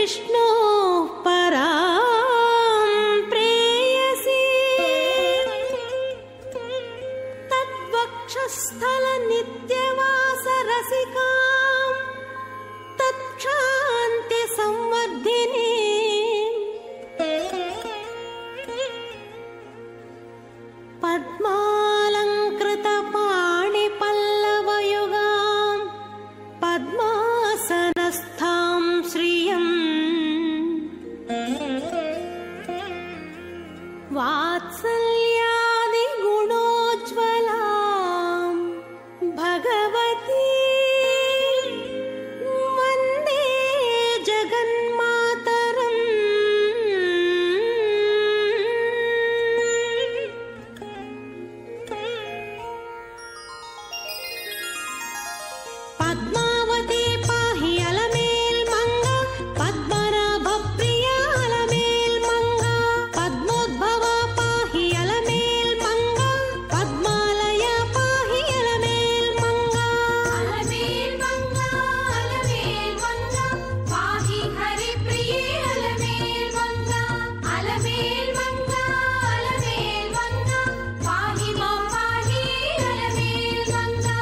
विष्णो परां प्रेयसी तद्वक्षस्थल नित्यवासरसिकां तत्क्षान्ति संवर्धिनी पद्मालंकृत पाणिपल्लवयुगां पद्मासनस्थां श्रियं वात्सल्यादि गुणोज्ज्वलां भगवती वन्दे जगन्मातरम् पद्मावती पाहि अलमेल्मंगा पद्मनाभप्रिया अलमेल्मंगा पद्मोद्भवा पाहि अलमेल्मंगा पद्मालया पाहि अलमेल्मंगा अलमेल्मंगा अलमेल्मंगा पाहि हरिप्रिये अलमेल्मंगा अलमेल्मंगा अलमेल्मंगा पाहि मां पाहि अलमेल्मंगा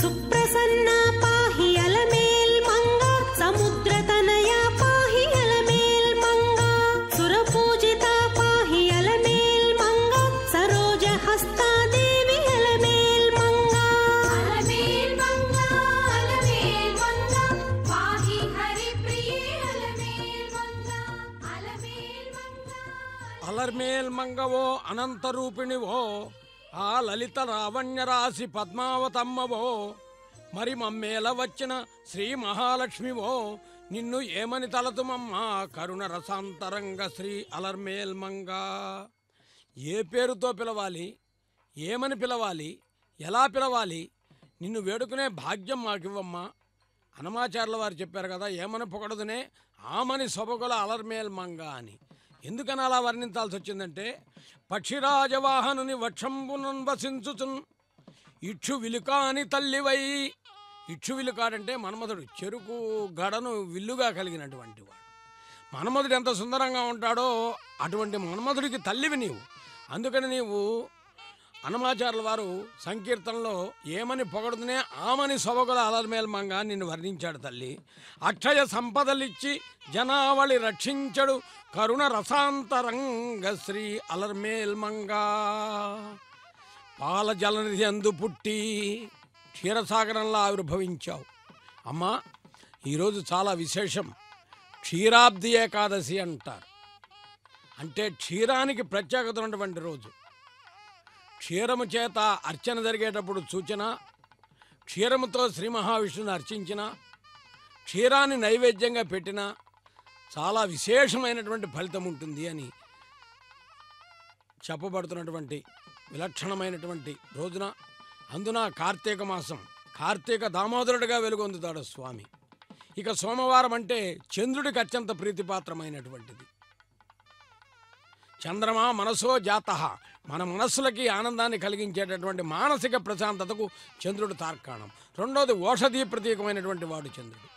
सुप्रसन्ना पाहि अलमेल्मंगा समुद्रतनया पाहि अलमेल्मंगा सुरपूजिता पाहि अलमेल्मंगा सरोजहस्ता देवी अलमेल्मंगा अलमेल्मंगा अलमेल्मंगा पाहि हरिप्रिये अलमेल्मंगा अलमेल्मंगा అలర్మేల్మంగవో అనంతరూపిణివో ఆ లలిత లావణ్యరాశి పద్మావతమ్మవో మరి మమ్మేల వచ్చిన శ్రీ మహాలక్ష్మివో నిన్ను ఏమని తలతుమమ్మా కరుణ రసాంతరంగ శ్రీ అలర్మేల్మంగా. ఏ పేరుతో పిలవాలి, ఏమని పిలవాలి, ఎలా పిలవాలి, నిన్ను వేడుకునే భాగ్యం మాకివ్వమ్మా. హనుమాచార్యుల వారు చెప్పారు కదా, ఏమని పొగడదునే ఆమని సొబగుల అలర్మేల్మంగా అని. ఎందుకని అలా వర్ణించాల్సి వచ్చిందంటే, పక్షిరాజవాహనుని వక్షంబునన్ వసించుచున్ ఇక్షు విలుకాని తల్లివై. ఇక్షు విలుకాడంటే మన్మధుడు, చెరుకు గడను విల్లుగా కలిగినటువంటి వాడు. మన్మధుడు ఎంత సుందరంగా ఉంటాడో అటువంటి మన్మధుడికి తల్లివి నీవు. అందుకని నీవు హనుమాచార్యుల వారు సంకీర్తనలో ఏమని పొగడుతునే ఆమని సొబగుల అలర్మేల్మంగా నిన్ను వర్ణించాడు తల్లి. అక్షయ సంపదలిచ్చి జనావళి రక్షించడు కరుణ రసాంతరంగ శ్రీ అలర్మేల్మంగా. పాల జలనిధి అందు పుట్టి క్షీరసాగరంలో ఆవిర్భవించావు అమ్మా. ఈరోజు చాలా విశేషం. క్షీరాబ్ది ఏకాదశి అంటారు. అంటే క్షీరానికి ప్రత్యేకత ఉన్నటువంటి రోజు. క్షీరము చేత అర్చన జరిగేటప్పుడు సూచన, క్షీరముతో శ్రీ మహావిష్ణుని అర్చించిన, క్షీరాన్ని నైవేద్యంగా పెట్టిన చాలా విశేషమైనటువంటి ఫలితం ఉంటుంది అని చెప్పబడుతున్నటువంటి విలక్షణమైనటువంటి రోజున, అందున కార్తీక మాసం, కార్తీక దామోదరుడిగా వెలుగొందుతాడు స్వామి. ఇక సోమవారం అంటే చంద్రుడికి అత్యంత ప్రీతిపాత్రమైనటువంటిది. చంద్రమా మనసో జాతః, మన మనస్సులకి ఆనందాన్ని కలిగించేటటువంటి మానసిక ప్రశాంతతకు చంద్రుడు తార్కాణం. రెండోది ఓషధీ ప్రతీకమైనటువంటి వాడు చంద్రుడు.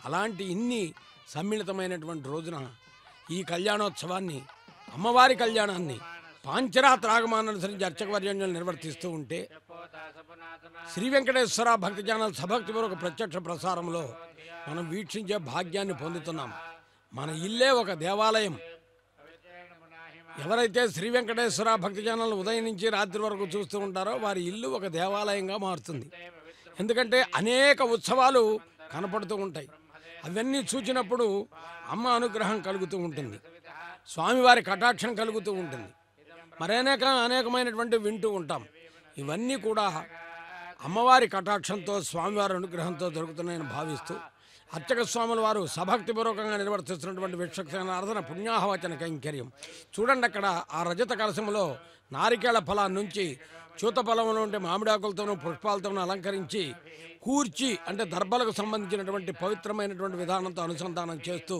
అలాంటి ఇన్ని సమ్మిళితమైనటువంటి రోజున ఈ కళ్యాణోత్సవాన్ని, అమ్మవారి కళ్యాణాన్ని పాంచరాత్ర ఆగమానుసరించి అర్చకవర్యంగా నిర్వర్తిస్తూ ఉంటే, శ్రీ వెంకటేశ్వర భక్తి ఛానల్ సభక్తిపూర్వక ప్రత్యక్ష ప్రసారంలో మనం వీక్షించే భాగ్యాన్ని పొందుతున్నాం. మన ఇల్లే ఒక దేవాలయం. ఎవరైతే శ్రీ వెంకటేశ్వర భక్తి ఛానల్ ఉదయం నుంచి రాత్రి వరకు చూస్తూ ఉంటారో వారి ఇల్లు ఒక దేవాలయంగా మారుతుంది. ఎందుకంటే అనేక ఉత్సవాలు కనపడుతూ ఉంటాయి. అవన్నీ చూచినప్పుడు అమ్మ అనుగ్రహం కలుగుతూ ఉంటుంది, స్వామివారి కటాక్షం కలుగుతూ ఉంటుంది. అనేకమైనటువంటి వింటూ ఉంటాం. ఇవన్నీ కూడా అమ్మవారి కటాక్షంతో స్వామివారి అనుగ్రహంతో దొరుకుతున్నాయని భావిస్తూ అర్చక స్వాముల వారు సభక్తిపూర్వకంగా నిర్వర్తిస్తున్నటువంటి విక్షక్సేన ఆరాధన పుణ్యాహవచన కైంకర్యం చూడండి. అక్కడ ఆ రజత కలశంలో నారికేళ ఫలాన్ని నుంచి చూత ఫలంలో ఉంటే మామిడాకులతోనూ పుష్పాలతోనూ అలంకరించి కూర్చి అంటే దర్భలకు సంబంధించినటువంటి పవిత్రమైనటువంటి విధానంతో అనుసంధానం చేస్తూ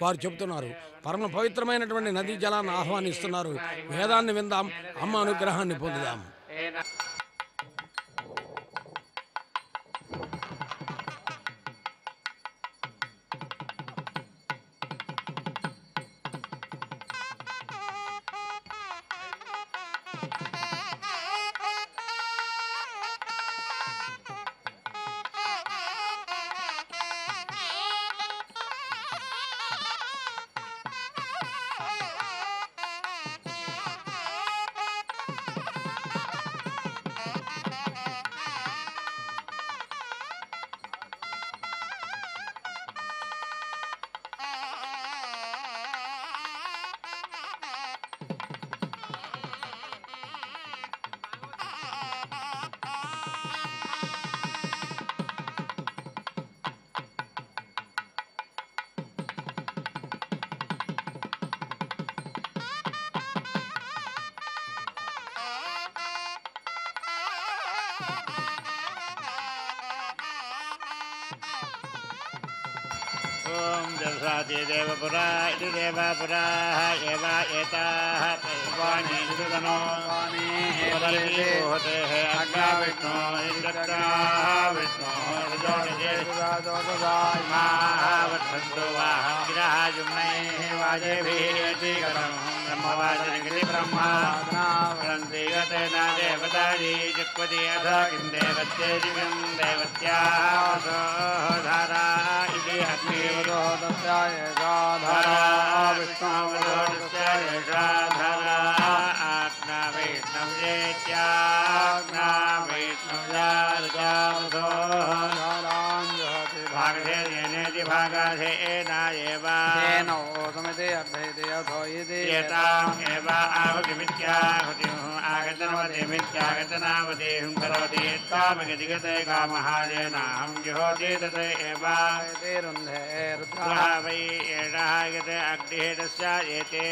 వారు చెబుతున్నారు. పరమ పవిత్రమైనటువంటి నదీ జలాన్ని ఆహ్వానిస్తున్నారు. వేదాన్ని విందాం, అమ్మ అనుగ్రహాన్ని పొందుదాం. जलसाति देवपुरा इति देवापुराः एव एताः वाणी सुदनो होते हैं अग्गा विष्णु इंद्रत्रा विष्णु महावत्संतो वाहं गिरः जुम्नैः वाजेभिः करं ब्रह्मवाचनगिरि ब्रह्मा वरन्ति गतेन देवताजी चक्वति अथ किं देवत्ये दिव्यं देवत्याः धारा इति अग्निवरो धारा विष्णुवरोदस्य एषा धारा आज्ञा वैष्णव्येत्याज्ञा वैष्णव्यार्जावधो भागधेनेति भागाधेन एव एताम् एव आवकिमित्याहुतिम् आगतनवतिमित्यागतनावतिं करोति त्वामगतिगते कामहाजेनाहं जुहोति तत् एव रुद्रः वै एषः यत् अग्निः तस्य एते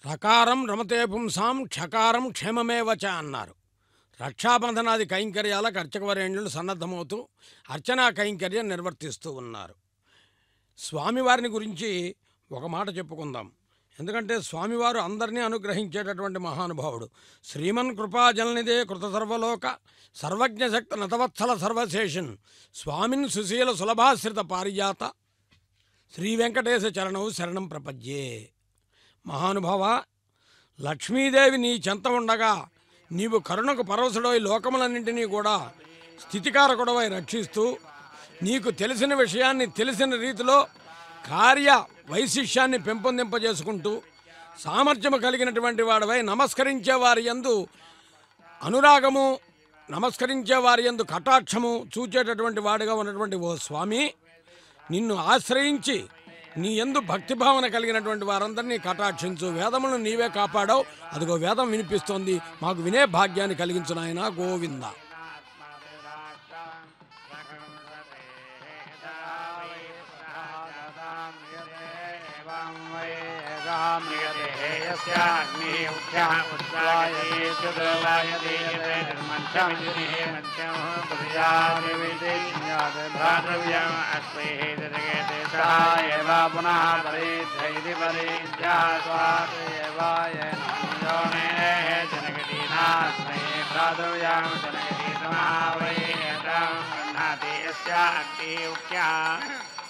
రకారం రమతే పుంసాం క్షకారం క్షేమమేవచ అన్నారు. రక్షాబంధనాది కైంకర్యాలకు అర్చకవరేణ్యులు సన్నద్ధమవుతూ అర్చనా కైంకర్యం నిర్వర్తిస్తూ ఉన్నారు. స్వామివారిని గురించి ఒక మాట చెప్పుకుందాం. ఎందుకంటే స్వామివారు అందరినీ అనుగ్రహించేటటువంటి మహానుభావుడు. శ్రీమన్ కృపాజలనిదే కృత సర్వలోక సర్వజ్ఞశక్త నతవత్సల సర్వశేషన్ స్వామిన్ సుశీల సులభాశ్రిత పారిజాత శ్రీ వెంకటేశ చరణవు శరణం ప్రపద్యే. మహానుభావ, లక్ష్మీదేవి నీ చెంత ఉండగా నీవు కరుణకు పరవశుడై లోకములన్నింటినీ కూడా స్థితికారకుడవై రక్షిస్తూ నీకు తెలిసిన విషయాన్ని తెలిసిన రీతిలో కార్య వైశిష్యాన్ని పెంపొందింపజేసుకుంటూ సామర్థ్యము కలిగినటువంటి వాడవై నమస్కరించే వారి యందు అనురాగము, నమస్కరించే వారి యందు కటాక్షము చూచేటటువంటి వాడుగా ఉన్నటువంటి ఓ స్వామి, నిన్ను ఆశ్రయించి నీ యందు భక్తిభావన కలిగినటువంటి వారందరినీ కటాక్షించు. వేదములను నీవే కాపాడావు, అదిగో వేదం వినిపిస్తోంది, మాకు వినే భాగ్యాన్ని కలిగించు నాయన గోవింద.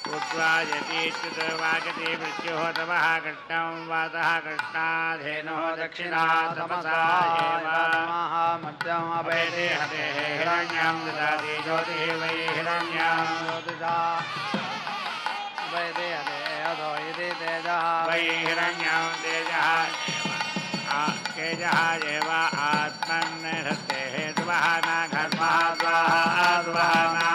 उद्वायति च्युतवागति मृत्युः तमः कृष्णं वातः कृष्णाधेनुः दक्षिणा तमसा एव मध्यम् अभयते हतेः हिरण्यं ददाति ज्योतिः वै हिरण्यं ज्योतिषा अभयते हतेः अधो इति तेजः वै हिरण्यं तेजः तेजः एव आत्मन्निहतेः द्वहना घर्मः स्वाहा द्वहना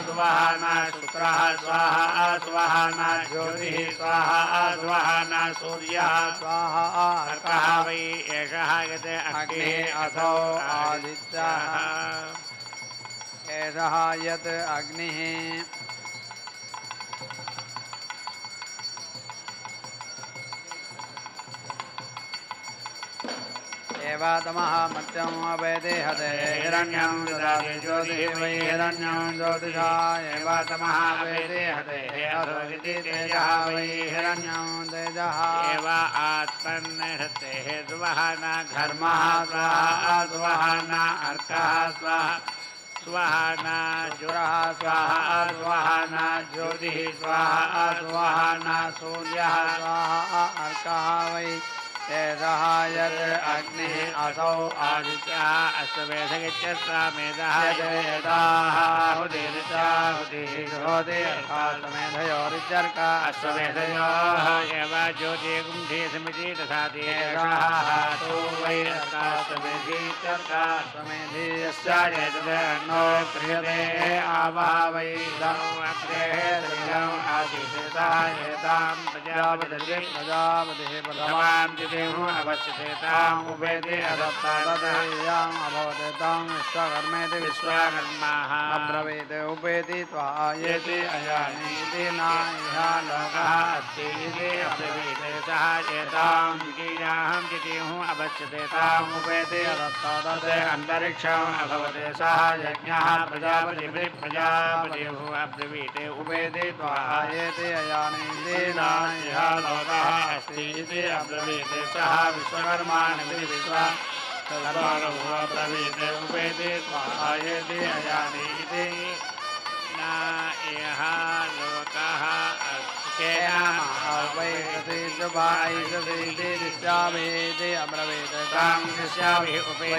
स्वाहा शुक्रः स्वाहा स्वाहा ज्योतिः स्वाहा स्वाहा सूर्यः स्वाहा अर्कः वै एषः यत् अग्निः असौ आदित्यः एषः यत् अग्निः तमः मत्यम् अभयते हते हिरण्यं ददाति ज्योतिः वै हिरण्यं ज्योतिषा एव तमः अभयते हते अधो इति तेजः वै हिरण्यं तेजः एव आत्मन्निहतेः द्वहना घर्मः स्वाहा द्वहना अर्कः स्वाहा स्वाहा जुरः स्वाहा स्वाहा ज्योतिः स्वाहा स्वाहा सूर्यः स्वाहा अर्कः वै एषः यत् अग्निः असौ आदित्यः अश्वमेधयश्चामेधः यदाहुतिर्होतिर्होतिर्मेधयोरित्यर्का अश्वमेधयोः एव ज्योतिर्गुंठी समिति तथा तु वै अश्वमेधीत्यर्का अश्वमेधी यश्चान्नो क्रियते आवः वै अग्रेः आदिशेषः एतां प्रजापतिः प्रथमां अवश्यताम् उपेति अदत्ताम् अभवतां विश्वकर्मेति विश्वकर्माः अब्रवीत् उपेति त्वायेति अयानीति नायः लोकः अस्ति इति अब्रवीत् सः एतां जिगीयाहं जिगीहुः अवश्यताम् उपेति अदत्तात् अन्तरिक्षम् अभवत् सः यज्ञः प्रजापतिः अब्रवीत् उपेति त्वायेति अयानीति नायः लोकः अस्ति इति अब्रवीत् सः विश्वकर्माणि विश्वकर्माणुब्रवीत् उपेति स्वाहायति अयानीति न इह लोकः वैदिष्यामीति अब्रवीत् तां दृश्यामि उपेति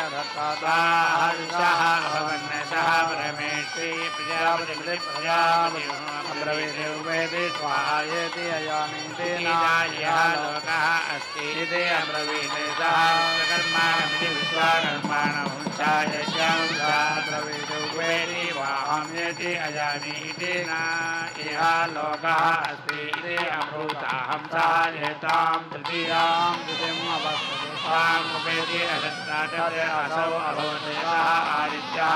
अधत्ताः भवन्नसः परमेष्टि प्रजापतिः अब्रवीत् उपेति स्वाहायति अयानीति नायः लोकः अस्ति इति अब्रवीत् सः विश्वकर्माणि विश्वकर्माणं छायश्यां अब्रवीत् उपेति वाहम्यति अयानीति न इह लोकः अस्ति इति अब्रूताहं सहायतां तृतीयां तिथिम् अवस्तुताम् उपेति अदत्तात् असौ अभवत् सः आदित्यः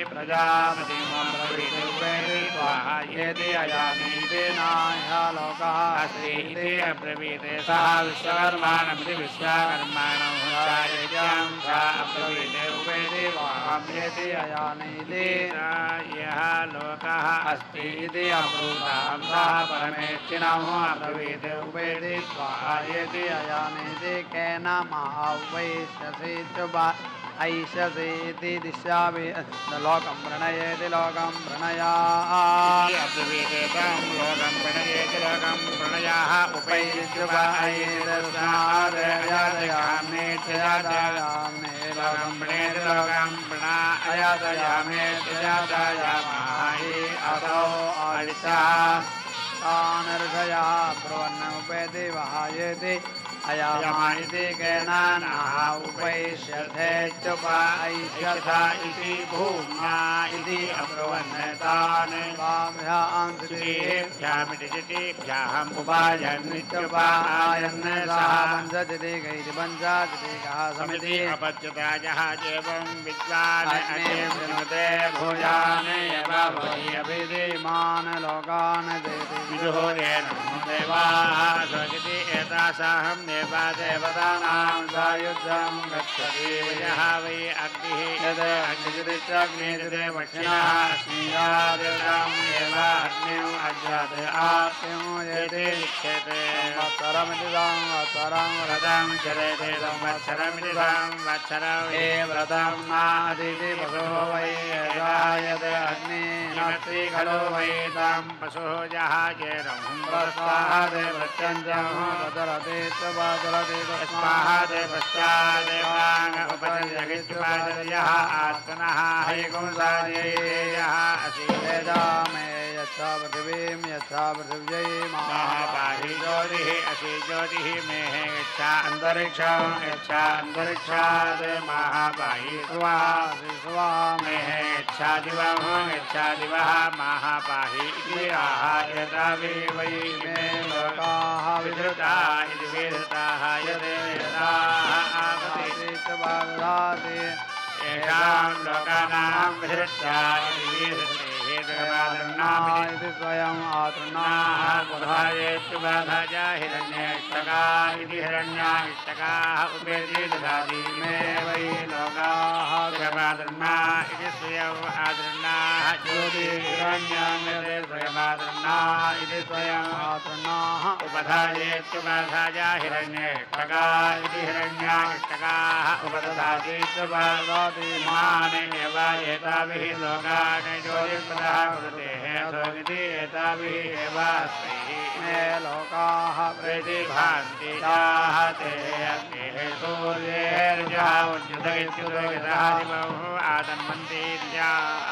प्रजापतिम् अब्रवीत् उपेति स्वाहायति अयानीति न इह लोकः अस्ति इति अब्रवीत् सः विश्वकर्माणं विश्वकर्माणं छायश्यां अब्रवीत् उपेति वाहम्यति अयानीति यः लोकः अस्ति इति अब्रूतां सः परमेष्टिनः अब्रवीत् उपेति स्वाहायति अयानीति केन नमः वैश्यसे च ऐशसेति दिशामि लोकं प्रणयेति लोकं प्रणयाः अब्रवीतेतं लोकं प्रणयेति लोकं प्रणयाः उपैर्जुवायेदस्मादयादयामि लोकं प्रणयेति लोकं प्रणयादयामि असौ अरिषः तानर्षया ब्रुवन्नुपेति वहायेति अयामायति केनानः उपैष्यते चोपैष्यथ इति भूम्ना इति अब्रुवन्नतान् स्वाभ्यां उपायन्नित्युपायन् सः पञ्चजति गैति पञ्चाजति कः समिति अपच्युतायः एवं विद्वान् अग्निर्विनुते भूयान् एव भवति अभिधीमान् लोकान् देति विदुः येन देवाः स्वगिति एतासाहं देवतानां सायुज्यं गच्छति यः वै अग्निः यद् अग्निजृत्यग्निजृते वक्षिणः स्नीयादिदम् एव अग्निम् अज्जाते आप्यं यदि लिख्यते संवत्सरमिति संवत्सरं व्रतं चरेते संवत्सरमिति संवत्सरं ये व्रतं नादिति पशुः वै यजायते अग्निनस्ति खलु वै तं पशुः जहाजेरं प्रस्वाहादे प्रत्यञ्जं प्रचरते स्वाहादे पश्चादेवान् उपजगित्युपादयः आत्मनः हैकुंसादेयः असीदेदामे यच्छा पृथिवीं यच्छा पृथिव्यै महापाहि ज्योतिः असि ज्योतिः मेः यच्छा अन्तरिक्षं यच्छा अन्तरिक्षात् महापाहि सुवासि सुवा मेः यच्छा दिवं यच्छा दिवः महापाहि इति आह यदा वै मे लोकाः विधृता इति विधृताः यदेताः आपति च बाधाति येषां लोकानां विधृता इति विधृते इति स्वयं आतृणाः बुधायेषु बाधाजा हिरण्येष्टका इति हिरण्याष्टकाः उपेति ददाति मे वै लोकाः स्वयमादृण्णा इति स्वयम् आदृण्णाः ज्योतिर्हिरण्याङ्गते स्वयमादृण्णा इति स्वयम् आतृणाः उपधायेषु बाधाजा हिरण्येष्टका इति हिरण्याष्टकाः उपदधाति च बाधाति माने एव एताभिः लोकान् ज्योतिर्पदाः स्वगिति एताभिः एव मे लोकाः प्रतिभान्ति ताः ते अग्निः सूर्येर्यः उद्युतगित्युदगितः दिवः आतन्वन्तीर्याः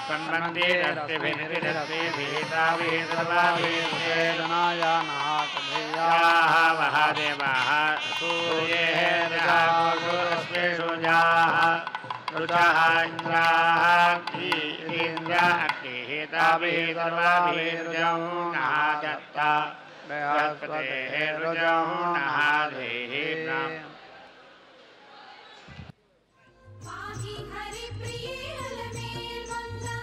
तन्वन्तीरस्तिभिर्निरस्तिभिः सर्वाभिर्वेदनायानः कथयाः वहादेवाः सूर्येर्यः जाः रुचः इन्द्राः इन्द्र अग्निः ताभिः सर्वाभिर्जौ नः दत्ता बृहस्पतेः रुजौ नः धेः पाहि हरिप्रिये अलमेल मंगा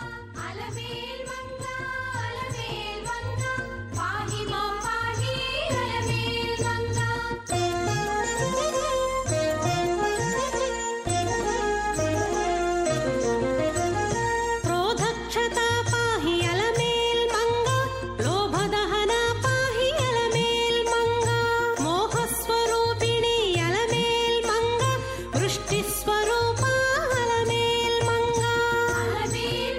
अलमेल मंगा अलमेल मंगा पाहि मां पाहि अलमेल मंगा क्रोधक्षता पाहि अलमेल मंगा लोभदहना पाहि अलमेल मंगा मोहस्वरूपिणी अलमेल मंगा वृष्टिस्वरूपा अलमेल मंगा अलमेल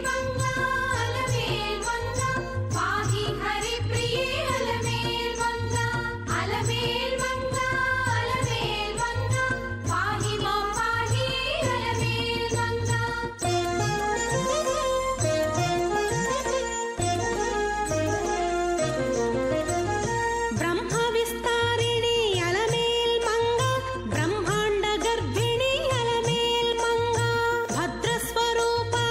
मंगा पाहि हरिप्रिये अलमेल मंगा अलमेल मंगा पाहि मां पाहि अलमेल मंगा ब्रह्म विस्तारिणी अलमेल मंगा ब्रह्मांड गर्भिणी अलमेल मंगा भद्रस्वरूपा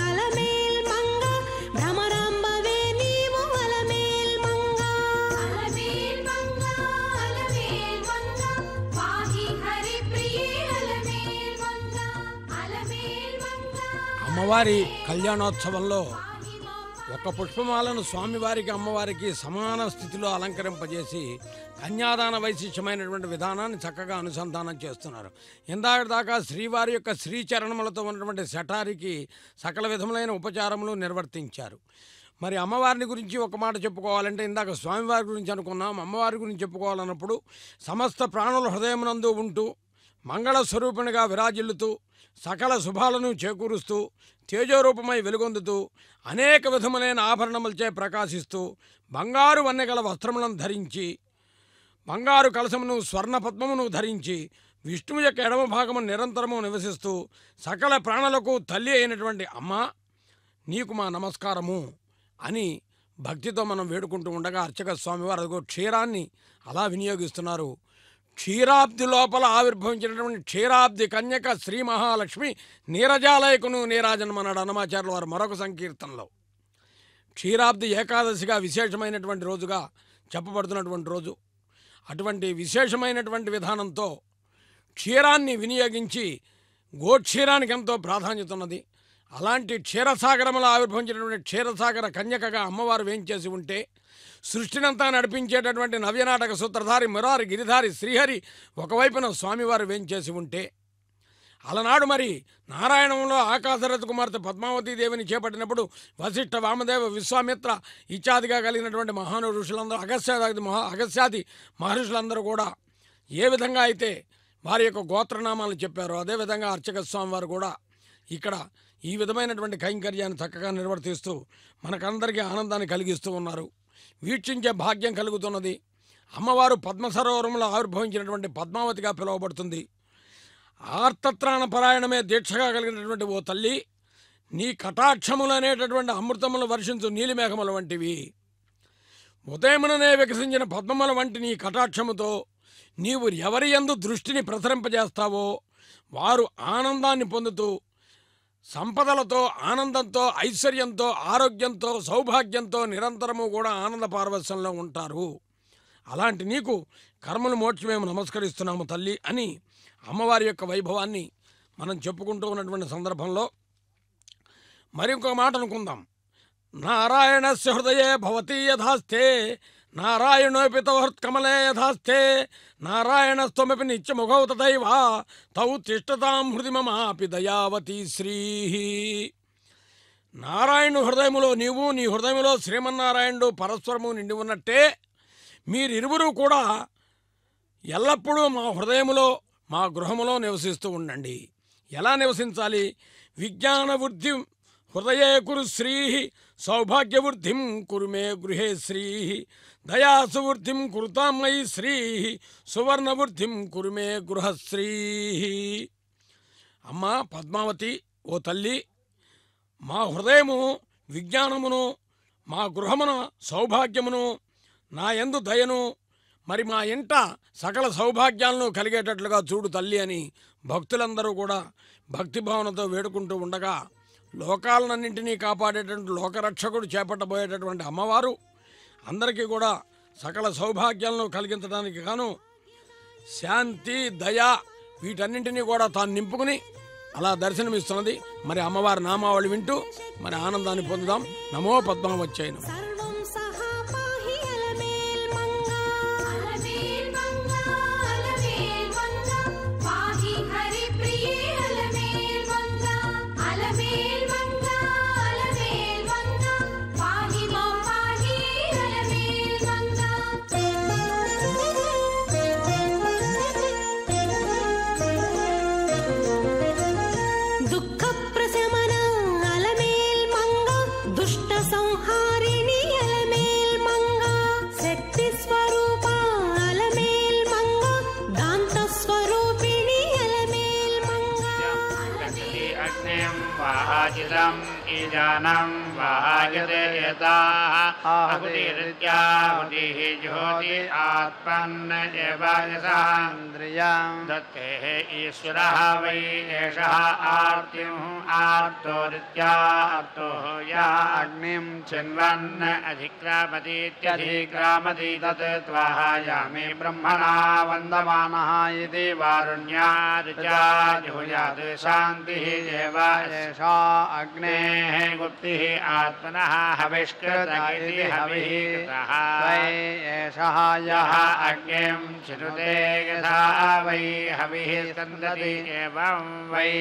अलमेल मंगा भ्रमरांबवे नीवु अलमेल मंगा अलमेल मंगा पाहि हरिप्रिये अलमेल मंगा अलमेल मंगा అమ్మవారి కళ్యాణోత్సవంలో ఒక పుష్పమాలను స్వామివారికి అమ్మవారికి సమాన స్థితిలో అలంకరింపజేసి కన్యాదాన వైశిష్యమైనటువంటి విధానాన్ని చక్కగా అనుసంధానం చేస్తున్నారు. ఇందాక దాకా శ్రీవారి యొక్క శ్రీచరణములతో ఉన్నటువంటి శఠారికి సకల విధములైన ఉపచారములు నిర్వర్తించారు. మరి అమ్మవారిని గురించి ఒక మాట చెప్పుకోవాలంటే ఇందాక స్వామివారి గురించి అనుకున్నాం. అమ్మవారి గురించి చెప్పుకోవాలన్నప్పుడు సమస్త ప్రాణుల హృదయమునందు ఉంటూ మంగళ స్వరూపిణిగా విరాజిల్లుతూ సకల శుభాలను చేకూరుస్తూ తేజోరూపమై వెలుగొందుతూ అనేక విధములైన ఆభరణములచే ప్రకాశిస్తూ బంగారు వన్నెగల వస్త్రములను ధరించి బంగారు కలశమును స్వర్ణ పద్మమును ధరించి విష్ణువు యొక్క ఎడమ భాగము నిరంతరము నివసిస్తూ సకల ప్రాణులకు తల్లి అయినటువంటి అమ్మ నీకు మా నమస్కారము అని భక్తితో మనం వేడుకుంటూ ఉండగా అర్చక స్వామివారు అదిగో క్షీరాన్ని అలా వినియోగిస్తున్నారు. క్షీరాబ్ది లోపల ఆవిర్భవించినటువంటి క్షీరాబ్ది కన్యక శ్రీ మహాలక్ష్మి నీరజాలయకును నీరాజనమన్నాడు అన్నమాచార్యుల వారు మరొక సంకీర్తనలో. క్షీరాబ్ది ఏకాదశిగా విశేషమైనటువంటి రోజుగా చెప్పబడుతున్నటువంటి రోజు. అటువంటి విశేషమైనటువంటి విధానంతో క్షీరాన్ని వినియోగించి గోక్షీరానికి ఎంతో ప్రాధాన్యత ఉన్నది. అలాంటి క్షీరసాగరములో ఆవిర్భవించినటువంటి క్షీరసాగర కన్యకగా అమ్మవారు వేంచేసి ఉంటే సృష్టినంతా నడిపించేటటువంటి నవ్యనాటక సూత్రధారి మురారి గిరిధారి శ్రీహరి ఒకవైపున స్వామివారు వేంచేసి ఉంటే అలనాడు మరి నారాయణంలో ఆకాశరథ కుమార్తె పద్మావతీదేవిని చేపట్టినప్పుడు వశిష్ఠ వామదేవ విశ్వామిత్ర ఇత్యాదిగా కలిగినటువంటి మహాను ఋషులందరూ అగస్యాది మహర్షులందరూ కూడా ఏ విధంగా అయితే వారి యొక్క గోత్రనామాలు చెప్పారో అదేవిధంగా అర్చక స్వామి వారు కూడా ఇక్కడ ఈ విధమైనటువంటి కైంకర్యాన్ని చక్కగా నిర్వర్తిస్తూ మనకందరికీ ఆనందాన్ని కలిగిస్తూ ఉన్నారు. వీక్షించే భాగ్యం కలుగుతున్నది. అమ్మవారు పద్మసరోవరంలో ఆవిర్భవించినటువంటి పద్మావతిగా పిలువబడుతుంది. ఆర్తత్రాణ పరాయణమే దీక్షగా కలిగినటువంటి ఓ తల్లి, నీ కటాక్షములు అనేటటువంటి అమృతములు వర్షించు నీలిమేఘముల వంటివి. ఉదయముననే వికసించిన పద్మముల వంటి నీ కటాక్షముతో నీవు ఎవరి యందు దృష్టిని ప్రసరింపజేస్తావో వారు ఆనందాన్ని పొందుతూ సంపదలతో ఆనందంతో ఐశ్వర్యంతో ఆరోగ్యంతో సౌభాగ్యంతో నిరంతరము కూడా ఆనంద పారవశ్యంలో ఉంటారు. అలాంటి నీకు కర్మలు మోడ్చి మేము నమస్కరిస్తున్నాము తల్లి అని అమ్మవారి యొక్క వైభవాన్ని మనం చెప్పుకుంటూ ఉన్నటువంటి సందర్భంలో మరి ఇంకొక మాట అనుకుందాం. నారాయణస్య హృదయే భవతి యథాస్థే నారాయణోపి తవ హృత్కమలే యథాస్థే నారాయణస్త్వమపి నిత్యముఖౌ తథైవ తౌ తిష్టతాం హృది మమాపి దయావతి శ్రీ. నారాయణు హృదయములో నీవు, నీ హృదయములో శ్రీమన్నారాయణుడు పరస్పరము నిండి ఉన్నట్టే మీరిరువురు కూడా ఎల్లప్పుడూ మా హృదయములో మా గృహములో నివసిస్తూ ఉండండి. ఎలా నివసించాలి? విజ్ఞాన వృద్ధి హృదయే కురు శ్రీ సౌభాగ్యవృద్ధిం కురు మే గృహే శ్రీ దయాసువృద్ధిం కురుతాం మయి శ్రీ సువర్ణవృద్ధిం కురు మే గృహశ్రీ. అమ్మా పద్మావతి, ఓ తల్లి, మా హృదయము విజ్ఞానమును, మా గృహమున సౌభాగ్యమును, నా యందు దయను, మరి మా ఇంట సకల సౌభాగ్యాలను కలిగేటట్లుగా చూడు తల్లి అని భక్తులందరూ కూడా భక్తిభావనతో వేడుకుంటూ ఉండగా లోకాలన్నింటినీ కాపాడేటువంటి లోకరక్షకుడు చేపట్టబోయేటటువంటి అమ్మవారు అందరికీ కూడా సకల సౌభాగ్యాలను కలిగించడానికి గాను శాంతి దయ వీటన్నింటినీ కూడా తాను నింపుకుని అలా దర్శనమిస్తున్నది. మరి అమ్మవారి నామావళి వింటూ మరి ఆనందాన్ని పొందుదాం. నమో పద్మావత్యై నమః. సర్వం సహా పాహి అలమేల్ మంగా అలమేల్ మంగా అలమేల్ మంగా పాహి హరి ప్రియే అలమేల్ మంగా అలమేల్ మంగా అలమేల్ మంగా పాహి మాం పాహి అలమేల్ మంగా. దుఃఖ ప్రశమన అలమేల్ మంగా దుష్ట సంహారిణి అలమేల్ మంగా శక్తి స్వరూప అలమేల్ మంగా దాంత స్వరూపిణి అలమేల్ మంగా. గచ్చతి అగ్నిం వాజితం ఈజానం వాయతే యథాః ఆహుతిరిత్యాహుతిః జ్యోతి ఆత్మన్న ఏవ యథాంద్రియం దత్తే ఈశ్వరः వై ఏషः ఆర్తిం ఆర్తోరిత్యార్తో యా అగ్నిం చిన్వన్న అధిక్రామతీత్యధిక్రామతి తత్ త్వాయామి బ్రహ్మణా వందమానః ఇతి వారుణ్యాద్ జుహుయాత్ శాంతిః ఏవ ఏషా అగ్నే अग्नेः गुप्तिः आत्मनः हविष्कृत इति हविः कृतः त्वयि एषः यः अग्निं चिनुते यथा वै हविः स्कन्दति एवं वै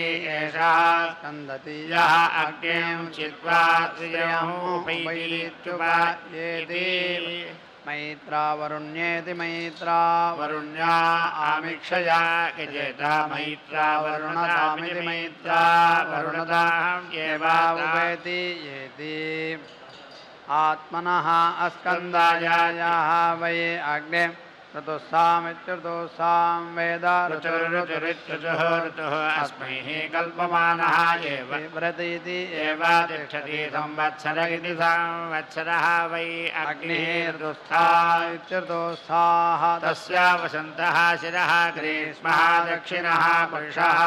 एषः स्कन्दति यः अग्निं चित्वा उपैतीत्युपायेति मैत्रा वरुण्येति मैत्रा वरुण्या आमिक्षया यजेता मैत्रा वरुणतामिति मैत्रा वरुणताम् एवावुपेति येति आत्मनः अस्कन्दायाः वै अग्ने ऋतुस्सामित्युर्दुस्सां वेद ऋतुरित्युः ऋतुः अस्मै कल्पमानः एव व्रतीति एव तिष्ठति संवत्सर इति संवत्सरः वै अग्निः ऋतुस्था इत्युर्दुस्साः तस्य वसन्तः शिरः ग्रीष्मः दक्षिणः पुरुषः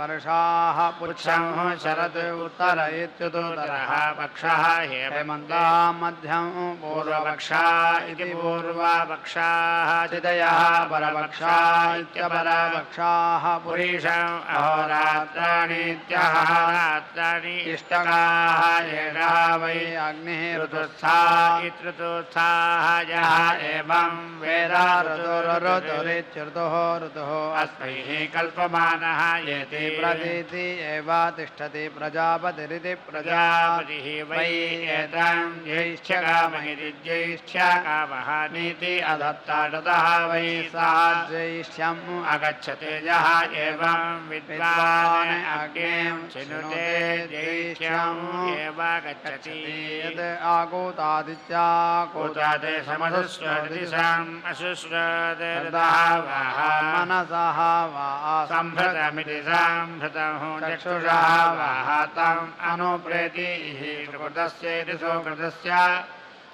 वर्षाः पुच्छं शरत् उत्तर इत्युत्तरः पक्षः हेमन्ता मध्यं पूर्वपक्षा इति पूर्वपक्षाः चिदयः परपक्षा इत्यपरपक्षाः पुरीषम् अहोरात्राणीत्यहोरात्राणि इष्टकाः एषः वै अग्निः ऋतुस्था इत्युत्थाः यः एवं वेद ऋतुरित्युर्दुः ऋतुः अस्मैः कल्पमानः येति प्रतीति एव तिष्ठति प्रजापतिरिति प्रजापतिः वै एतं ज्येष्ठकामहिति ज्येष्ठकामः नीति अदत्ताडतः वै सा ज्येष्ठ्यम् अगच्छते यः एवं विद्वान् अग्निं चिनुते ज्येष्ठ्यम् एव गच्छति यद् आकूतादित्या कूताते समसुस्रदिशम् अशुस्रदः मनसः वा सम्भृतमिति सम्भृतं चक्षुषः वाह तम् अनुप्रेति कृतस्येति सुकृतस्य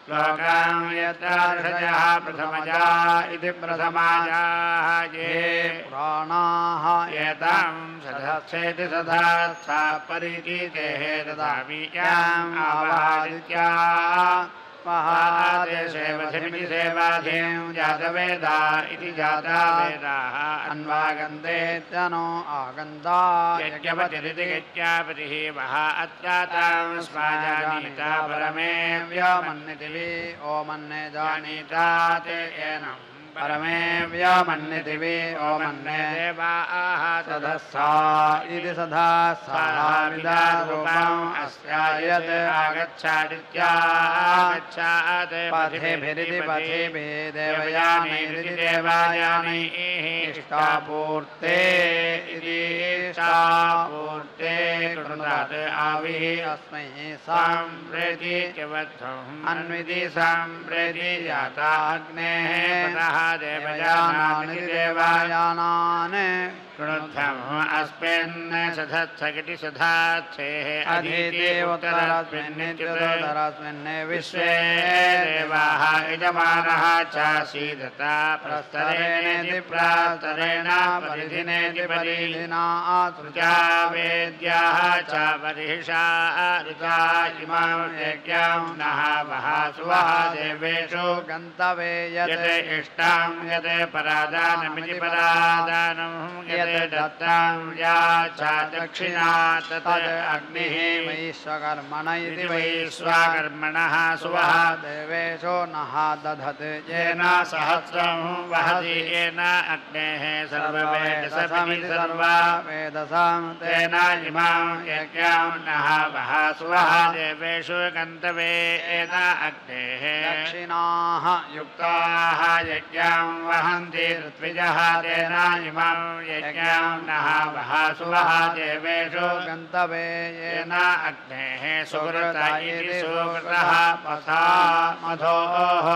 लोकां यत्रार्षयः प्रथमजा इति प्रथमायाः ये पुराणाः एतं सदस्येति सदास्था परिचितेः ददामि याम् आवादित्या महादेशेवधिमिति सेवाधिं जातवेदा इति जातावेदाः अन्वागन्तेत्यनो आगन्ता यज्ञपतिरिति यज्ञापतिः वः अत्रातां स्माजानीता परमे व्यामन्नितिवि ओमन्ने जानीता ते एनम् परमे व्यामन्नितिवि ओमन्ने देवाः सदस्सा इति सदास्सा विदारूपम् अस्यायत् आगच्छादित्यागच्छात् पथिभिरिति पथिभिः देवयानैरिति देवायानैः इष्टापूर्ते इति इष्टापूर्ते कृतात् आविः अस्मै सम्प्रेति चवद्धम् अन्विति सम्प्रेति जाता अग्नेः ततः देवयानानि देवायानान् कृणुद्धम् अस्मिन् सधत्सगिति सधात्सेः अधीते उत्तरस्मिन्नित्युत्तरस्मिन् विश्वे देवाः यजमानः चासीदता प्रस्तरेणेति प्रास्तरेण परिधिनेति परिधिना ऋचा वेद्याः च परिहिषा ऋचा इमां यज्ञं नः वः सुवः देवेषु गन्तवे यत् इष्टां यत् परादानमिति परादानं यत् दत्तां या च दक्षिणा तत् अग्निः वैश्वकर्मण इति वैश्वाकर्मणः सुवः देवेषु नः दधत् येन सहस्रं वहति येन अग्नेः सर्ववेदसमिति सर्वा वेदसां तेन इमां यज्ञां नः वः सुवः देवेषु गन्तवे येन अग्नेः दक्षिणाः युक्ताः यज्ञां वहन्ति ऋत्विजः तेन इमां यज्ञां नः वः सुवः देवेषु गन्तवे येन अग्नेः सुकृत इति सुकृतः पथा मधोः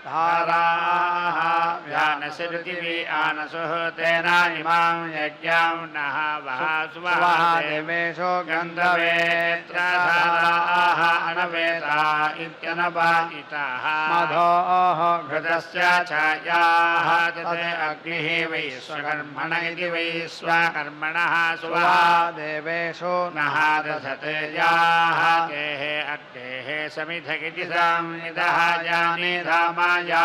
धाराः व्यानसिरुतिवि आनसुः तेन इमां यज्ञां नः वः सुवः देवेषु गन्धवे धाराः अनवेता इत्यनपायिताः मधोः घृतस्य छायाः तत् अग्निः वैश्वकर्मण इति वैश्वकर्मणः सुवः देवेषु नः दधत् याः तेः अग्नेः समिधगिति संविदः जाने धामाया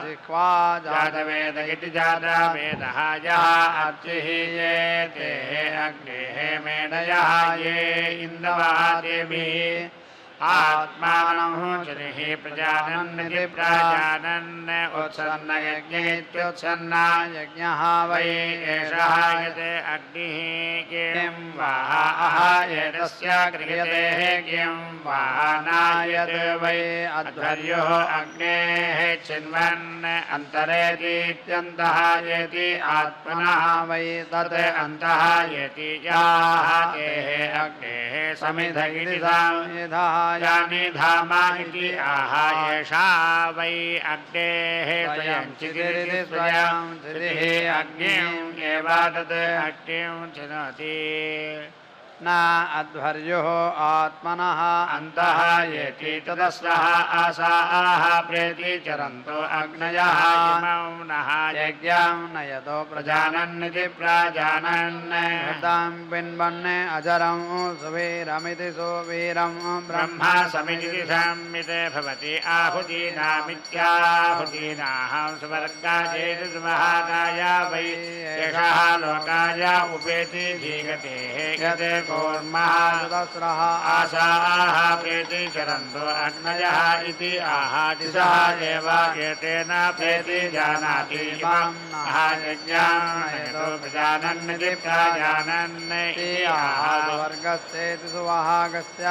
जिह्वा जातवेद इति जातवेदः यः अर्चिः ये ते अग्नेः मेधयः ये इन्दवः देभिः आत्मानं चरिः प्रजानन्निति प्रजानन् उत्सन्न यज्ञेत्युत्सन्ना यज्ञः वै एषः यत् अग्निः किं वा एतस्य क्रियते किं वा नायत् वै अध्वर्योः अग्नेः चिन्वन् अन्तरेतीत्यन्तः येति आत्मनः वै तत् अन्तः येति याः एः अग्नेः समिधगिति संविदः जाने धामा इति आह एषा वै अग्नेः स्वयं चिदिति स्वयं चिदिः अग्निम् एव तत् अग्निं चिनोति न अध्वर्योः आत्मनः अन्तः येति तदस्रः आसाः प्रेति चरन्तो अग्नयः इमं नः यज्ञं नयतो प्रजानन्निति प्रजानन् हृदां पिन्वन् अजरं सुवीरमिति सुवीरं ब्रह्मा समिति संमिते भवति आहुतीनामित्याहुतीनाः स्वर्गायेति सुमहाकाय वै एषः लोकाय उपेति धीगतेः यत् कूर्मः तदस्रः आशाः प्रेति चरन्तो अग्नयः इति आहादिशः एव एतेन प्रेति जानाति इमं यज्ञानयतो प्रजानन्निति प्रजानन् इति स्वर्गस्येति सुवहागस्य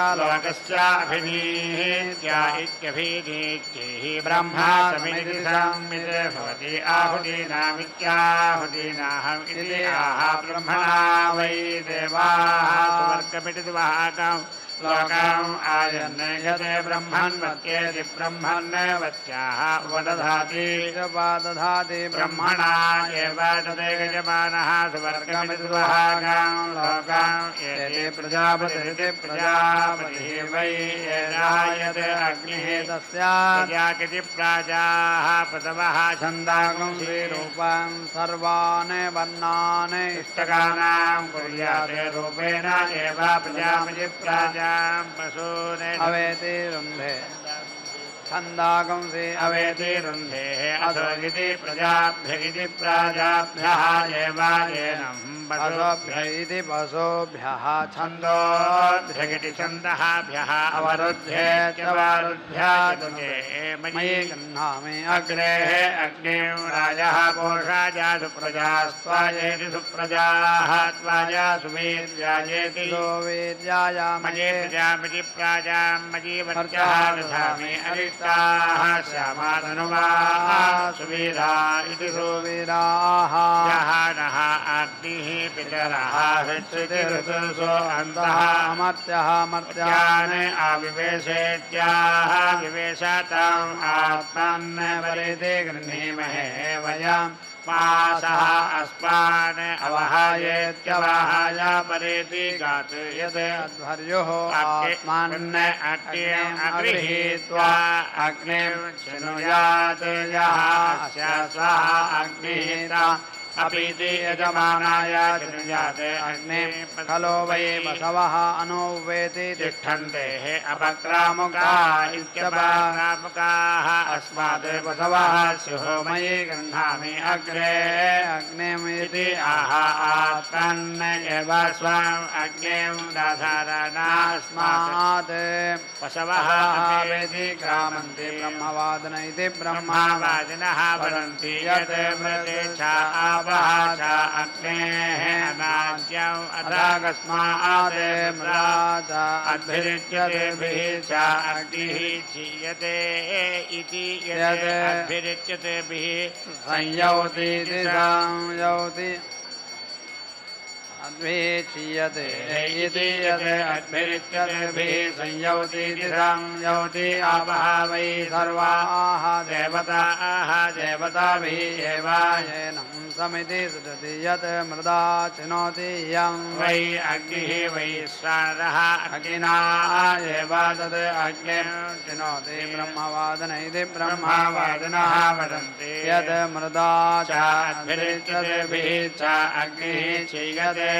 लोकस्याभिनीत्या इत्यभिनीत्यैः ब्रह्मा समिति संमिते भवति आहुतीनामित्याहुतीनाहम् इति आह ब्रह्मणा वै देवाः स्वर्गमिति सुवहाकम् लोकम् आयन् यते ब्रह्मन्वत्येति ब्रह्मन्वत्याः उपदधाति दधाति ब्रह्मणा एव तदे यजमानः स्वर्गमिति सुवहाकम् लोकम् एति प्रजापतिरिति प्रजापतिः वै एषः यत् अग्निः तस्य प्रजाकिति प्राजाः पशवः छन्दागं श्रीरूपं सर्वान् वर्णान् इष्टकानां कुर्यात् रूपेण एव प्रजापति प्राजा पशून् अवेति रुन्धे छन्दागंसि अवेति रुन्धेः अथो इति प्रजाभ्य प्राजाभ्यः एव येनं पशुभ्य इति पशुभ्यः छन्दोभ्यगिति छन्दःभ्यः अवरुध्येत्यवरुध्यादुते मयि गृह्णामि अग्रेः अग्निं राजः पोषाया सुप्रजास्त्वायेति सुप्रजाः त्वाया सुवीर्यायेति वीर्यायामये मयि प्रजामिति प्राजां मयि वर्चः दधामि अरिष्टाः श्यामादनुवाः सुवीरा इति सुवीराः यः नः अग्निः पितरः हृत्सिति ऋतुसो अन्तः अमर्त्यः मर्त्यान् मर्त्यान् आविवेशेत्याः विवेशतम् आत्मन् परिति गृह्णीमहे वयम् मासः अस्मान् अवहायेत्यवहाय परेति गात् यत् अध्वर्योः आत्मान् अग्निम् अगृहीत्वा अग्निं चिनुयात् यः अस्य स्वः अग्निः अपीति यजमानाय चिनुयात् अग्निं खलो वै बसवः अनुवेति तिष्ठन्तेः अपक्रामुका इत्यपक्रामुकाः अस्मात् बसवः स्युः मयि गृह्णामि अग्रे अग्निमिति आह आत्मन् एव स्वम् अग्निं दधारणास्मात् पशवः वेति क्रामन्ति ब्रह्मवादन इति ब्रह्मवादिनः वदन्ति यत् मृते च आवः च अग्नेः अनाद्यम् अथाकस्मात् मृदा अद्भिरिच्यतेभिः च अग्निः चीयते इति यत् अद्भिरिच्यतेभिः संयौति संयौति अद्भिचीयते इति यत् अद्भिरिच्यतेभिः संयौति संयौति आवः वै सर्वाः देवताः देवताभिः एव येन समिति सदति यत् मृदा चिनोति यं वै अग्निः वैश्वानरः अग्निना एव तद् अग्निं चिनोति ब्रह्मवादन इति ब्रह्मवादिनः वदन्ति यद् मृदा चाभिरिच्यतेभिः च अग्निः चीयते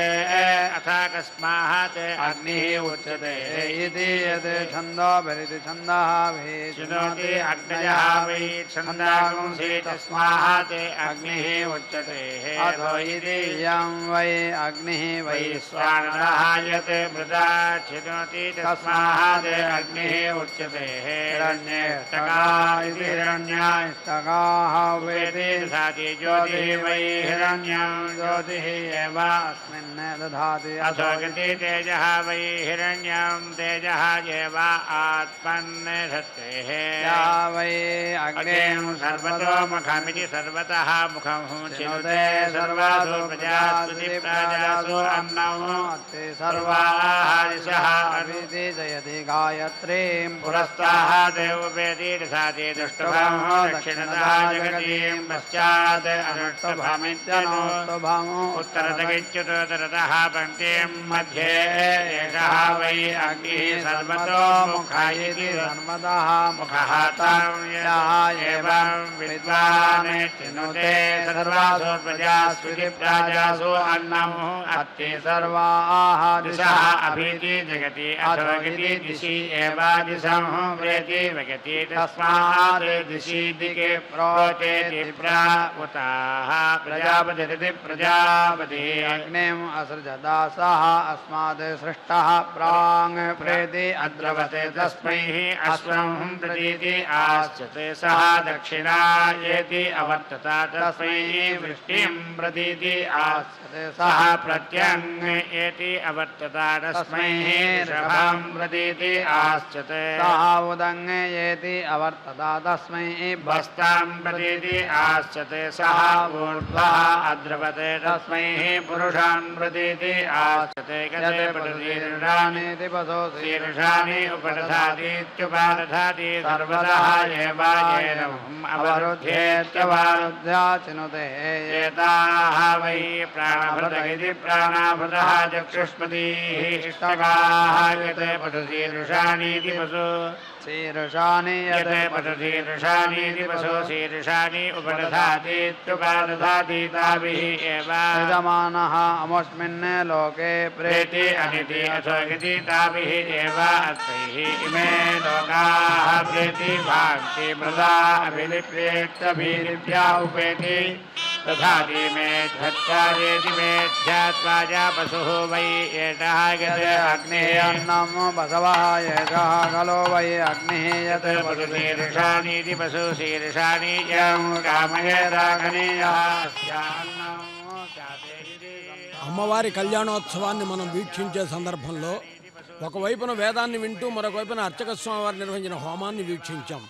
अथ कस्मात् अग्निः उच्यते इति यद् छन्दोभिरिति छन्दःभिः चिनोति अग्नयः वै छन्दागुंसि तस्मात् अग्निः उच्यते अथो इति यं वै अग्निः वैश्वानरः यत् मृदा चिनोति तस्मात् अग्निः उच्यते हिरण्येष्टका इति हिरण्याष्टकाः वेति दधाति ज्योतिः वै हिरण्यं ज्योतिः एव अस्मिन् दधाति अथो गति तेजः वै हिरण्यं तेजः एव आत्मन् धत्ते या वै अग्निं सर्वतो मुखमिति सर्वतः मुखं चिनुते सर्वासु प्रजासु प्राजासु अन्नम् ते सर्वाः दिशः अभिति जयति गायत्रीं पुरस्ताः देवोपेति दधाति दुष्टभां दक्षिणतः जगतीं पश्चात् अनुष्टभामित्यनोष्टभामो उत्तरतगिच्युतोत्तरतः पङ्क्तिं मध्ये एषः वै अग्निः सर्वतो मुख इति सर्वतः मुखः तं यः एवं विद्वान् चिनुते सर्वासु प्रजासु प्राजासु अन्नम् अत्ति सर्वाः दिशः अभीति जगति अथो गति दिशि एव दिशं प्रेति वगति तस्मात् दिशि दिके प्रोचेति प्रावुताः प्रजापतिरिति प्रजापति अग्निम् असृजदासः अस्मात् सृष्टः प्राङ् प्रेति अद्रवते तस्मै अश्वं प्रतीति आश्चते सः दक्षिणायेति अवर्तता तस्मै वृष्टिं प्रतीति आश्चते सः प्रत्यङ् एति अवर्तता तस्मै ऋषभं प्रतीति आश्चते सः उदङ्गेति अवर्तता तस्मै बस्तां प्रतीति आश्चते सः ऊर्ध्वः अद्रवते तस्मै पुरुषान् प्रतीति आश्चते गते पठतीर्षाणीति पशो शीर्षाणि उपदधातीत्युपादधाति सर्वतः एव येनम् अवरुध्येत्यवारुध्या चिनुते एताः वै प्राणभृत इति प्राणाभृतः चक्षुष्पतिः इष्टकाः यते पशुशीर्षाणीति पशु शीर्षाणि यते पशुशीर्षाणीति पशु शीर्षाणि उपदधातीत्युपादधाति ताभिः एव यजमानः अमुष्मिन् लोके प्रेति अनिति अथो गति ताभिः एव अर्थैः इमे लोकाः प्रेति भान्ति मृदा अभिलिप्येत्यभिलिप्या उपेति तथाति मेध्यत्वादेति मेध्यात्वाजा पशुः वै एषः गते अग्निः अन्नं बसवः एषः खलु वै अग्निः यत् पशुशीर्षाणीति पशुशीर्षाणि यं कामयेदाग्नीयः అమ్మవారి కళ్యాణోత్సవాన్ని మనం వీక్షించే సందర్భంలో ఒకవైపున వేదాన్ని వింటూ మరొక వైపున అర్చక స్వామి వారు నిర్వహించిన హోమాన్ని వీక్షించాం.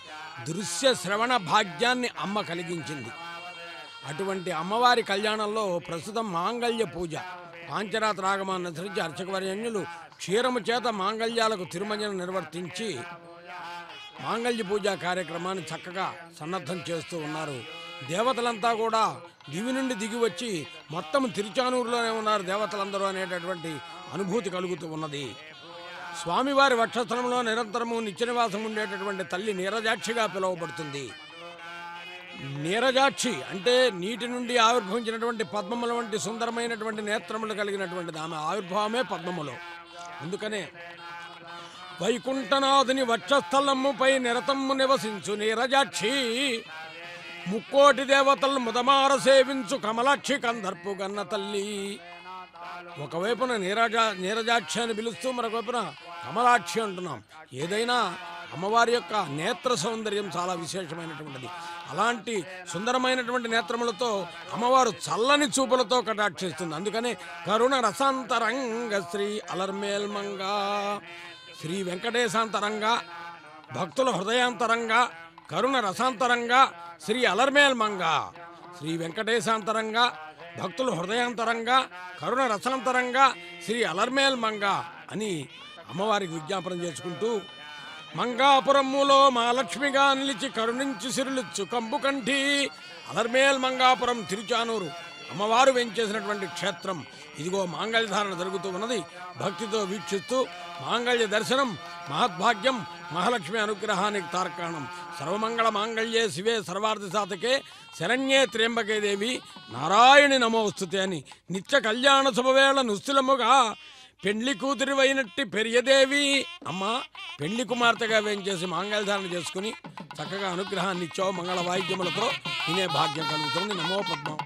దృశ్య శ్రవణ భాగ్యాన్ని అమ్మ కలిగించింది. అటువంటి అమ్మవారి కళ్యాణంలో ప్రస్తుతం మాంగళ్య పూజ పాంచరాత రాగమాన్ని అనుసరించి అర్చకవర్యన్యులు క్షీరము చేత మాంగళ్యాలకు తిరుమంజనం నిర్వర్తించి మాంగళ్య పూజా కార్యక్రమాన్ని చక్కగా సన్నద్ధం చేస్తూ ఉన్నారు. దేవతలంతా కూడా దివి నుండి దిగి వచ్చి మొత్తం తిరుచానూరులోనే ఉన్నారు దేవతలందరూ అనేటటువంటి అనుభూతి కలుగుతూ ఉన్నది. స్వామివారి వక్షస్థలంలో నిరంతరము నిత్యనివాసం ఉండేటటువంటి తల్లి నీరజాక్షిగా పిలువబడుతుంది. నీరజాక్షి అంటే నీటి నుండి ఆవిర్భవించినటువంటి పద్మముల వంటి సుందరమైనటువంటి నేత్రములు కలిగినటువంటిది. ఆమె ఆవిర్భావమే పద్మములో. అందుకనే వైకుంఠనాథుని వక్షస్థలముపై నిరతము నివసించు నీరజాక్షి ముక్కోటి దేవతలను ముదమార సేవించు కమలాక్షి కందర్పు గన్న తల్లి. ఒకవైపున నీరజాక్షి అని పిలుస్తూ మరొక వైపున కమలాక్షి అంటున్నాం. ఏదైనా అమ్మవారి యొక్క నేత్ర సౌందర్యం చాలా విశేషమైనటువంటిది. అలాంటి సుందరమైనటువంటి నేత్రములతో అమ్మవారు చల్లని చూపులతో కటాక్షిస్తుంది. అందుకనే కరుణ రసాంతరంగ శ్రీ అలర్మేల్మంగా శ్రీ వెంకటేశాంతరంగా భక్తుల హృదయాంతరంగా కరుణ రసాంతరంగా శ్రీ అలర్మేల్మంగా శ్రీ వెంకటేశాంతరంగా భక్తుల హృదయాంతరంగా కరుణ రసాంతరంగా శ్రీ అలర్మేల్మంగా అని అమ్మవారికి విజ్ఞాపనం చేసుకుంటూ మంగాపురములో మహాలక్ష్మిగా నిలిచి కరుణించి సిరులిచ్చు కంబుకంఠి అలర్మేల్ మంగాపురం తిరుచానూరు అమ్మవారు వెంచేసినటువంటి క్షేత్రం. ఇదిగో మాంగళ్యధారణ జరుగుతూ ఉన్నది. భక్తితో వీక్షిస్తూ మాంగళ్య దర్శనం మహద్భాగ్యం, మహాలక్ష్మి అనుగ్రహానికి తార్కాణం. సర్వమంగళ మాంగళ్యే శివే సర్వార్థ సాధకే శరణ్యే త్ర్యంబకే దేవి నారాయణి నమోస్తుతే అని నిత్య కళ్యాణ శుభవేళ నుస్తులముగా పెండ్లి కూతురివైనట్టి పెరియదేవి అమ్మ పెండ్లి కుమార్తెగా వేంచేసి మాంగళ్యధారణ చేసుకుని చక్కగా అనుగ్రహాన్ని ఇచ్చావు. మంగళ వాయిద్యములతో వినే భాగ్యం కలుగుతుంది. నమో పద్మం.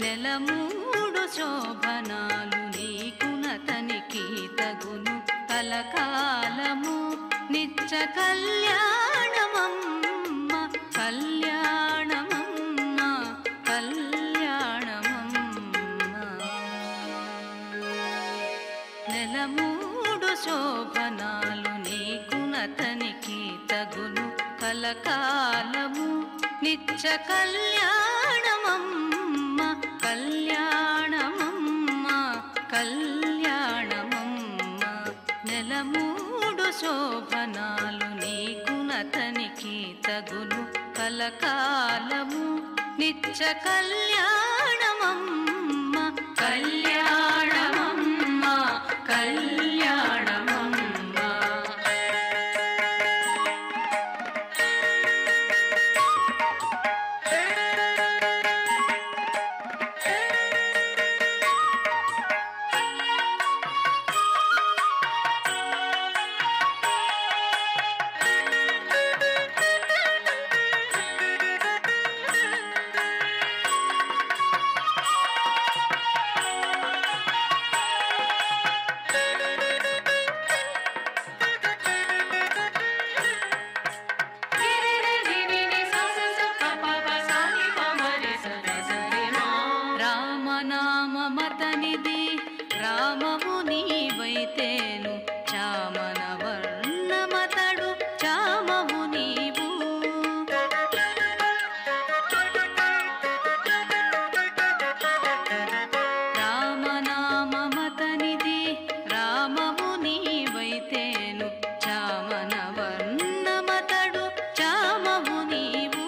నెలమూడు శోభనాలు నీకునతనికి తగును కలకాలము నిత్య కళ్యాణమమ్మ కళ్యాణమమ్మ కళ్యాణమమ్మ. నెలమూడు శోభనాలు నీకునతనికి తగును కలకాలము నిత్య కళ్యాణమమ్మ కళ్యాణమమ్మ కళ్యాణమమ్మ. నెలమూడు శోభనాలు నీకునతనికి తగును కలకాలము నిత్య కళ్యాణమమ్మ కళ్యాణమమ్మ కళ్యాణమమ్మ. రామనామమతనిది రామము నీవైతేను చామన వర్ణమతడు చామవు నీవు. రామనామమతనిది రామము నీవైతేను చామన వర్ణమతడు చామవు నీవు.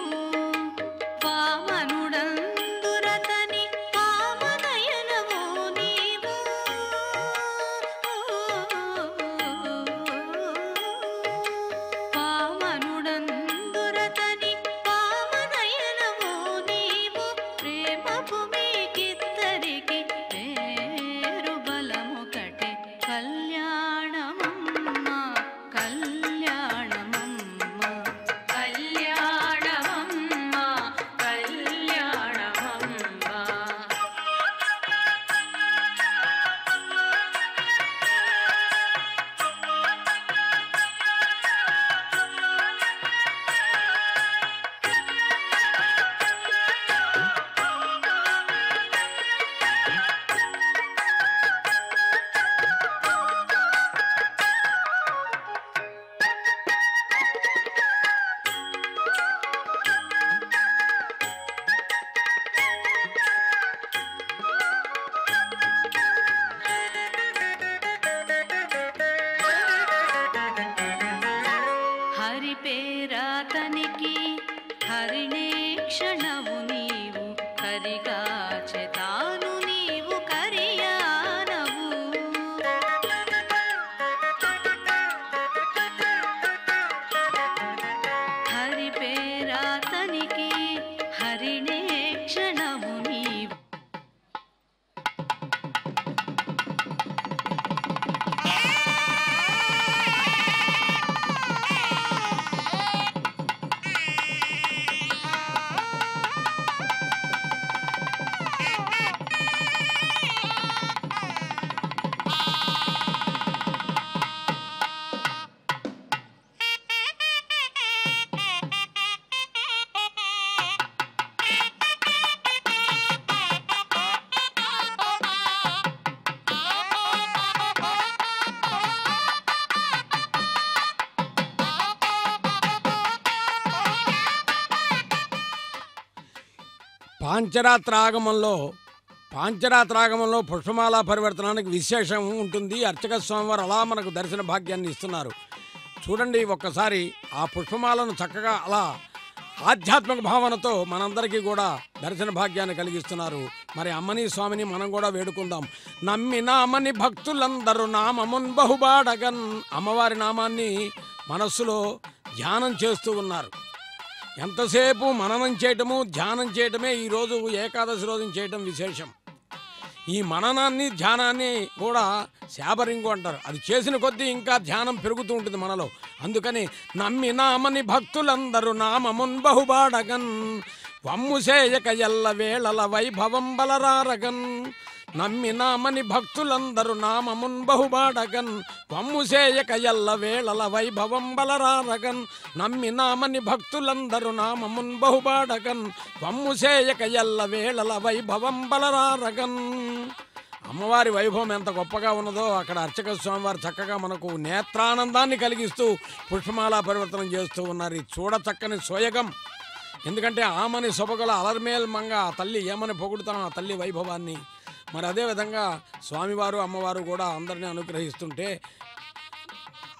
వామనుడందురతని వామనయనము నీవు. పాంచరాత్రాగమంలో పుష్పమాల పరివర్తనానికి విశేషం ఉంటుంది. అర్చక స్వామివారు అలా మనకు దర్శన భాగ్యాన్ని ఇస్తున్నారు. చూడండి ఒక్కసారి ఆ పుష్పమాలను చక్కగా అలా ఆధ్యాత్మిక భావనతో మనందరికీ కూడా దర్శన భాగ్యాన్ని కలిగిస్తున్నారు. మరి అమ్మని స్వామిని మనం కూడా వేడుకుందాం. నమ్మి నామని భక్తులందరూ నామమున్ బహుబాడగన్. అమ్మవారి నామాన్ని మనస్సులో ధ్యానం చేస్తూ ఉన్నారు. ఎంతసేపు మననం చేయటము ధ్యానం చేయటమే ఈరోజు ఏకాదశి రోజున చేయటం విశేషం. ఈ మననాన్ని ధ్యానాన్ని కూడా శాబరింగు అంటారు. అది చేసిన కొద్దీ ఇంకా ధ్యానం పెరుగుతూ ఉంటుంది మనలో. అందుకని నమ్మి నామని భక్తులందరూ నామమున్ బహుబాడగన్. వమ్ము సేయక ఎల్ల వేళల వైభవం బలరారగన్. నమ్మి నామని భక్తులందరూ నామమున్ బహుబాడగన్. వమ్ము సేయక ఎల్ల వేళల వైభవం బలరారగన్. నమ్మి నామని భక్తులందరూ నామమున్ బహుబాడగన్. వమ్ము సేయక ఎల్ల వేళల వైభవం బలరారగన్. అమ్మవారి వైభవం ఎంత గొప్పగా ఉన్నదో అక్కడ అర్చక స్వామివారు చక్కగా మనకు నేత్రానందాన్ని కలిగిస్తూ పుష్పమాల పరివర్తనం చేస్తూ ఉన్నారు. ఈ చూడ చక్కని సోయగం. ఎందుకంటే ఆమని సొబగల అలర్మేల్ మంగ ఆ తల్లి ఏమని పొగుడుతాం ఆ తల్లి వైభవాన్ని. మరి అదేవిధంగా స్వామివారు అమ్మవారు కూడా అందరినీ అనుగ్రహిస్తుంటే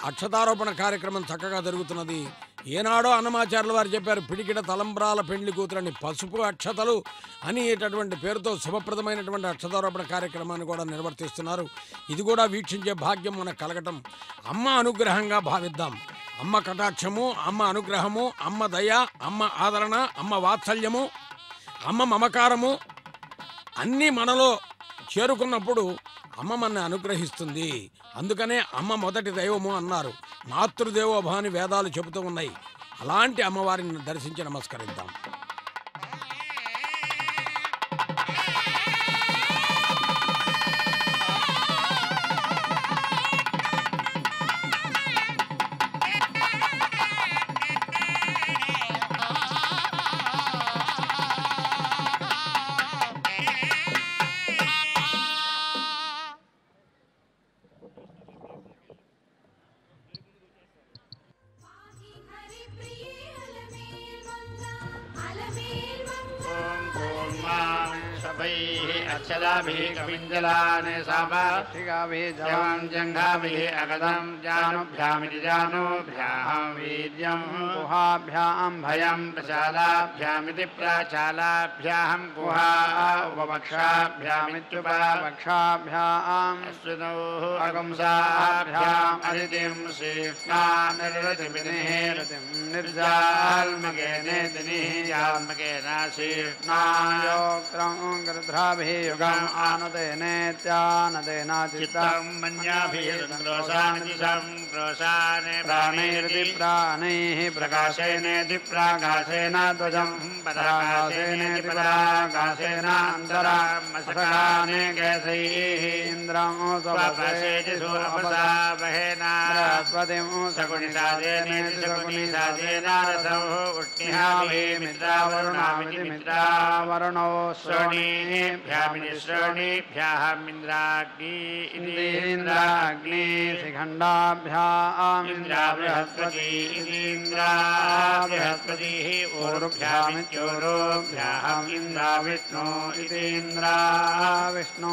అక్షతారోపణ కార్యక్రమం చక్కగా జరుగుతున్నది. ఏనాడో అన్నమాచార్యుల వారు చెప్పారు, పిడికిట తలంబ్రాల పెండ్లి కూతురని పసుపు అక్షతలు అనేటటువంటి పేరుతో శుభప్రదమైనటువంటి అక్షతారోపణ కార్యక్రమాన్ని కూడా నిర్వర్తిస్తున్నారు. ఇది కూడా వీక్షించే భాగ్యం మనకు కలగటం అమ్మ అనుగ్రహంగా భావిద్దాం. అమ్మ కటాక్షము, అమ్మ అనుగ్రహము, అమ్మ దయ, అమ్మ ఆదరణ, అమ్మ వాత్సల్యము, అమ్మ మమకారము అన్నీ మనలో చేరుకున్నప్పుడు అమ్మ మన అనుగ్రహిస్తుంది. అందుకనే అమ్మ మొదటి దైవము అన్నారు. మాతృదేవోభవ అని వేదాలు చెబుతూ ఉన్నాయి. అలాంటి అమ్మవారిని దర్శించి నమస్కరిద్దాం. कविञ्जलानि सामाशिगाभिजलं जङ्घाभिः अगदं जानुभ्यामिति जानुभ्यां वीर्यं गुहाभ्यां भयं प्रचालाभ्यामिति प्रचालाभ्यां गुहा उपवक्षाभ्यामित्युपवक्षाभ्याम् अश्विनोः अगंसाभ्याम् अदितिं शीर्ष्णानिरतिभिः रतिं निर्जाल्मकेनेतिनिः याल्मकेनाशीर्ष्णायोक्त्रं गृध्राभिः युगम् आनदेनेत्यानदेनाचित्तं मन्याभिर्दोषानिदिशं क्रोशाने प्राणैरिति प्राणैः प्रकाशेनेति प्राकाशेन ध्वजं पराकाशेनेति पराकाशेन अन्तरामसकाने केशैः इन्द्रं स्वपसेति सुअपसावहेन बृहस्पतिं शकुनिसादेनेति शकुनिसादेन रसौ उष्णिहाभिः मित्रावरुणामिति मित्रावरुणौ श्रोणीभ्यामिति श्रोणीभ्यः इन्द्राग्नि इन्द्राग्नि शिखण्डाभ्याम् इन्द्रा बृहस्पति इन्द्रा बृहस्पतिः ऊरुभ्यामित्योरुभ्यः इन्द्रा विष्णु इति इन्द्रा विष्णु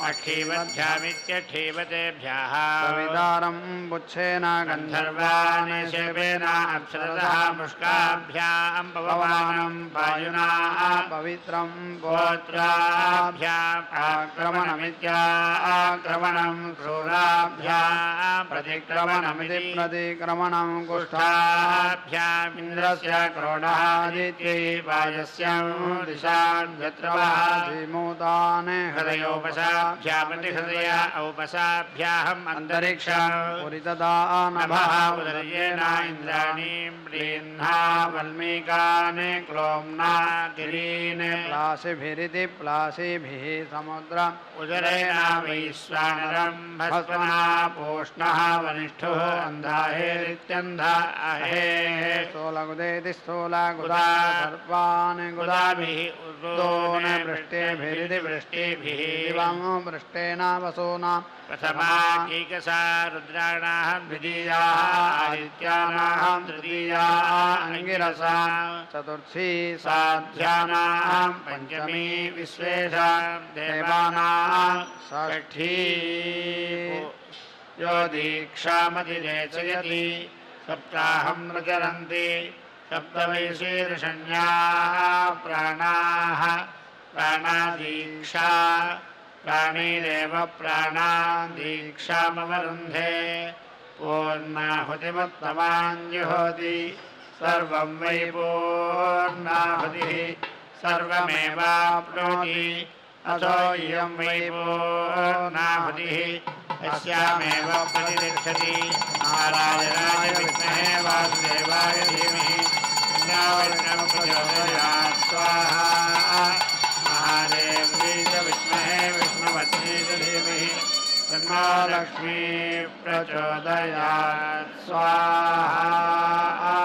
अक्षीवद्भ्यामित्यक्षीवतेभ्यः कविदारं पुच्छेन गन्धर्वान् शिवेन अप्सरसः पुष्काभ्यां पवमानं वायुना पवित्रं गोत्राभ्याम् आक्रमणमित्याक्रमणं क्रूराभ्याम् प्रतिक्रमणमिति प्रतिक्रमणं कुष्ठाभ्याम् इन्द्रस्य क्रोडादित्यै वायस्यां दिशां यत्रवाजिमूताने हृदयोपसाभ्यामिति हृदय औपसाभ्याम् अन्तरिक्षं पुरितदानभः उदर्येण इन्द्राणीं प्रीह्ना वल्मीकानि क्लोम्ना गिरीन् प्लासिभिरिति प्लासिभिः समुद्रम् उदरेण वैश्वानरं भस्मना पूष्णः वनिष्ठुः अन्धाहेरित्यन्धाहेः स्थूलगुदेति स्थूलगुदा सर्पान् गुदाभिः ऋतून् वृष्टिभिरिति वृष्टिभिः दिवं वृष्टेन वसूनां प्रथमा कीकसा रुद्राणां द्वितीयाः आदित्यानां तृतीयाः अंगिरसां चतुर्थी साध्यानां पंचमी विश्वेषां देवानां षष्ठी यो दीक्षामतिरेचयति सप्ताहं प्रचरन्ति सप्तवैशीर्षण्याः प्राणाः प्राणादीक्षा प्राणैरेव प्राणादीक्षामवरुन्धे पूर्णाहुतिमुत्तमाञ्जुहोति सर्वं वै पूर्णाहुतिः सर्वमेवाप्नोति अथो इयं वै पूर्णाहुतिः अस्यामेव प्रतिष्ठति नारायणाय विद्महे वासुदेवाय धीमहि तन्नो प्रचोदयात् स्वाहा महादेव्यै च विद्महे विष्णुपत्न्यै च धीमहि तन्नो लक्ष्मी प्रचोदयात् स्वाहा